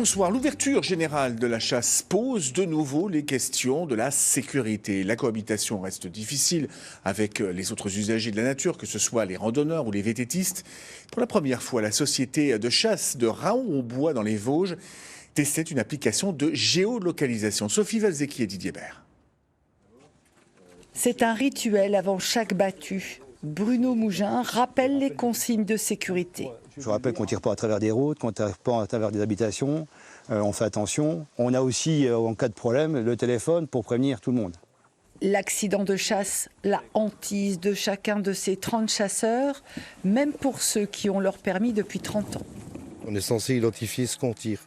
Bonsoir. L'ouverture générale de la chasse pose de nouveau les questions de la sécurité. La cohabitation reste difficile avec les autres usagers de la nature, que ce soit les randonneurs ou les vététistes. Pour la première fois, la société de chasse de Raon-au-Bois dans les Vosges testait une application de géolocalisation. Sophie Valzecchi et Didier Bert. C'est un rituel avant chaque battue. Bruno Mougin rappelle les consignes de sécurité. Je rappelle qu'on ne tire pas à travers des routes, qu'on ne tire pas à travers des habitations, on fait attention. On a aussi, en cas de problème, le téléphone pour prévenir tout le monde. L'accident de chasse, la hantise de chacun de ces 30 chasseurs, même pour ceux qui ont leur permis depuis 30 ans. On est censé identifier ce qu'on tire.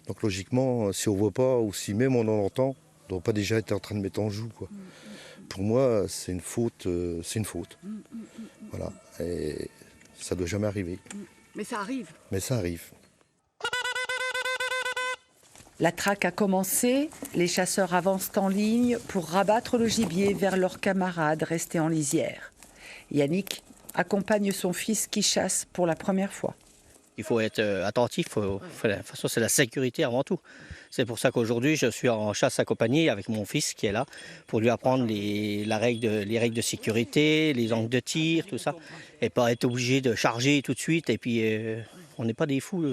Donc logiquement, si on ne voit pas ou si même on en entend, on ne doit pas déjà être en train de mettre en joue, quoi. Pour moi, c'est une faute, Voilà. Et ça ne doit jamais arriver. Mais ça arrive. Mais ça arrive. La traque a commencé. Les chasseurs avancent en ligne pour rabattre le gibier vers leurs camarades restés en lisière. Yannick accompagne son fils qui chasse pour la première fois. Il faut être attentif. De toute façon, c'est la sécurité avant tout. C'est pour ça qu'aujourd'hui, je suis en chasse accompagnée avec mon fils qui est là pour lui apprendre les règles de sécurité, les angles de tir, tout ça. Et pas être obligé de charger tout de suite. Et puis, on n'est pas des fous.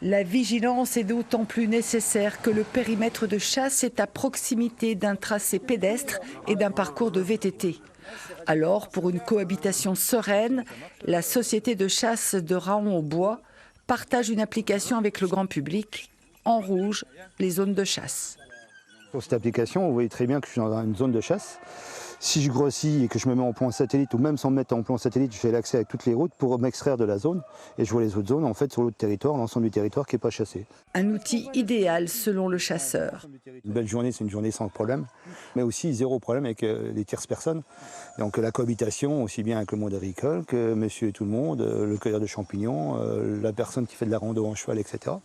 La vigilance est d'autant plus nécessaire que le périmètre de chasse est à proximité d'un tracé pédestre et d'un parcours de VTT. Alors, pour une cohabitation sereine, la société de chasse de Raon-au-Bois partage une application avec le grand public. En rouge, les zones de chasse. Sur cette application, vous voyez très bien que je suis dans une zone de chasse. Si je grossis et que je me mets en plan satellite, ou même sans me mettre en plan satellite, je fais l'accès avec toutes les routes pour m'extraire de la zone. Et je vois les autres zones, en fait, sur l'autre territoire, l'ensemble du territoire qui n'est pas chassé. Un outil idéal selon le chasseur. Une belle journée, c'est une journée sans problème. Mais aussi zéro problème avec les tierces personnes. Donc la cohabitation, aussi bien avec le monde agricole que monsieur et tout le monde, le cueilleur de champignons, la personne qui fait de la rando en cheval, etc.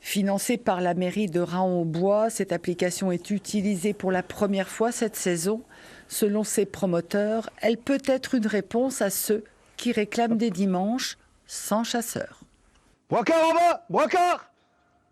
Financée par la mairie de Raon-au-Bois, cette application est utilisée pour la première fois cette saison. Selon ses promoteurs, elle peut être une réponse à ceux qui réclament des dimanches sans chasseurs. Brocard en bas, brocard!